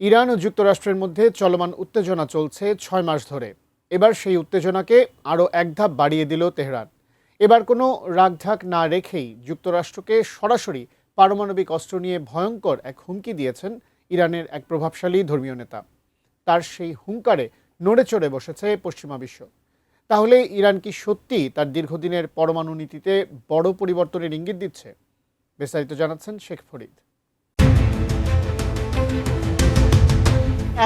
Iran ও যুক্তরাষ্ট্রের মধ্যে চলমান উত্তেজনা চলছে ৬ মাস ধরে। এবার সেই উত্তেজনাকে আরও এক ধাপ বাড়িয়ে দিল তেহরান। এবার কোনো রাগঢাক না রেখেই যুক্তরাষ্ট্রকে সরাসরি পারমাণবিক অস্ত্র নিয়ে ভয়ঙ্কর এক হুমকি দিয়েছেন ইরানের এক প্রভাবশালী ধর্মীয় নেতা। তার সেই হুঙ্কারে নড়ে চড়ে বসেছে পশ্চিমা বিশ্ব। তাহলে ইরান কি সত্যি তার দীর্ঘদিনের পরমাণু নীতিতে বড় পরিবর্তনের ইঙ্গিত দিচ্ছে? বিস্তারিত জানাচ্ছেন শেখ ফরিদ।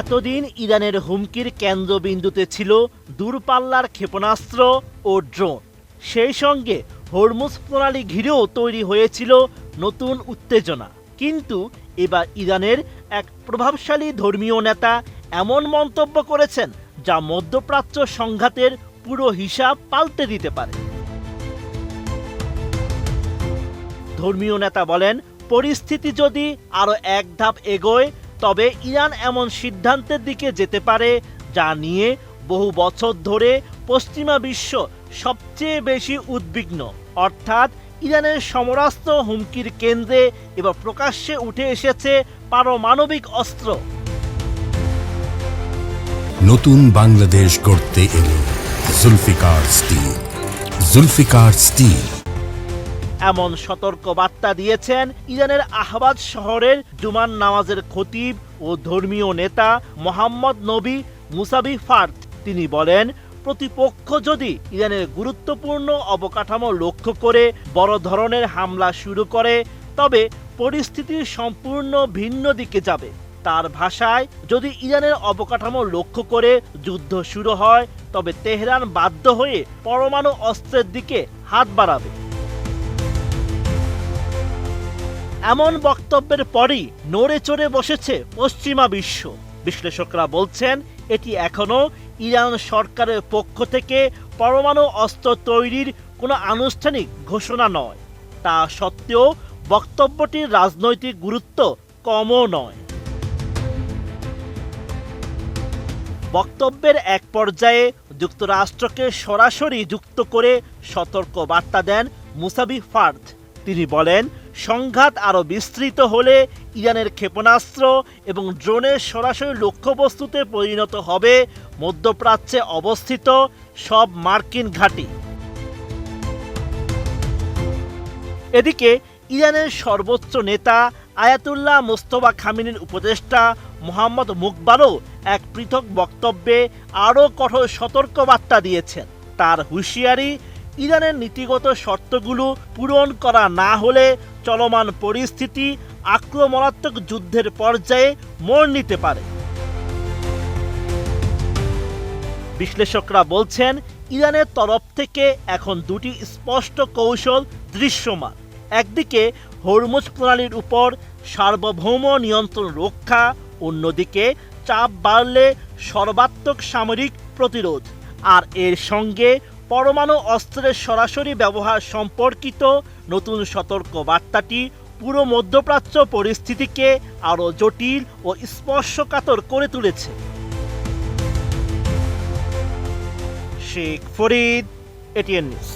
এতদিন ইরানের হুমকির কেন্দ্রবিন্দুতে ছিল দূরপাল্লার ক্ষেপণাস্ত্র ও ড্রোন। সেই সঙ্গে হরমুজ প্রণালী ঘিরেও তৈরি হয়েছিল নতুন উত্তেজনা। কিন্তু এবার ইরানের এক প্রভাবশালী ধর্মীয় নেতা এমন মন্তব্য করেছেন যা মধ্যপ্রাচ্য সংঘাতের পুরো হিসাব পাল্টে দিতে পারে। ধর্মীয় নেতা বলেন, পরিস্থিতি যদি আরও এক ধাপ এগোয় তবে ইরান এমন সিদ্ধান্তের দিকে যেতে পারে যা নিয়ে বহু বছর ধরে পশ্চিমা বিশ্ব সবচেয়ে বেশি উদ্বিগ্ন। অর্থাৎ ইরানের সমরাস্ত্র হুমকির কেন্দ্রে এবার প্রকাশ্যে উঠে এসেছে পারমাণবিক অস্ত্র। নতুন বাংলাদেশ গড়তে এলো জুলফিকার স্টিল। জুলফিকার স্টিল এমন সতর্ক বার্তা দিয়েছেন ইরানের আহবাজ শহরের জুমার নামাজের খতিব ও ধর্মীয় নেতা মোহাম্মদ নবী মুসাবি ফার্দ। তিনি বলেন, প্রতিপক্ষ যদি ইরানের গুরুত্বপূর্ণ অবকাঠামো লক্ষ্য করে বড় ধরনের হামলা শুরু করে তবে পরিস্থিতি সম্পূর্ণ ভিন্ন দিকে যাবে। তার ভাষায়, যদি ইরানের অবকাঠামো লক্ষ্য করে যুদ্ধ শুরু হয় তবে তেহরান বাধ্য হয়ে পরমাণু অস্ত্রের দিকে হাত বাড়াবে। এমন বক্তব্যের পরই নড়ে চড়ে বসেছে পশ্চিমা বিশ্ব। বিশ্লেষকরা বলছেন, এটি এখনো ইরান সরকারের পক্ষ থেকে পরমাণু অস্ত্র তৈরির কোনো আনুষ্ঠানিক ঘোষণা নয়। তা সত্ত্বেও বক্তব্যটির রাজনৈতিক গুরুত্ব কমও নয়। বক্তব্যের এক পর্যায়ে যুক্তরাষ্ট্রকে সরাসরি যুক্ত করে সতর্ক বার্তা দেন মুসাবি ফার্দ। তিনি বলেন, সংঘাত আরও বিস্তৃত হলে ইরানের ক্ষেপণাস্ত্র এবং ড্রোনের সরাসরি লক্ষ্যবস্তুতে পরিণত হবে মধ্যপ্রাচ্যে অবস্থিত সব মার্কিন ঘাঁটি। এদিকে ইরানের সর্বোচ্চ নেতা আয়াতুল্লাহ মোস্তফা খামেনির উপদেষ্টা মোহাম্মদ মুকবারও এক পৃথক বক্তব্যে আরও কঠোর সতর্কবার্তা দিয়েছেন। তার হুঁশিয়ারি, ইরানের নীতিগত শর্তগুলো পূরণ করা না হলে চলমান পরিস্থিতি আক্রমণাত্মক যুদ্ধের পর্যায়ে মোড় নিতে পারে। বিশ্লেষকরা বলছেন, ইরানের তরফ থেকে এখন দুটি স্পষ্ট কৌশল দৃশ্যমান। একদিকে হরমুজ প্রণালীর উপর সার্বভৌম নিয়ন্ত্রণ রক্ষা, অন্যদিকে চাপ বাড়লে সর্বাত্মক সামরিক প্রতিরোধ। আর এর সঙ্গে পরমাণু অস্ত্রের সরাসরি ব্যবহার সম্পর্কিত নতুন সতর্ক বার্তাটি পুরো মধ্যপ্রাচ্য পরিস্থিতিকে আরও জটিল ও স্পর্শকাতর করে তুলেছে। Sheikh Farid, ATN news.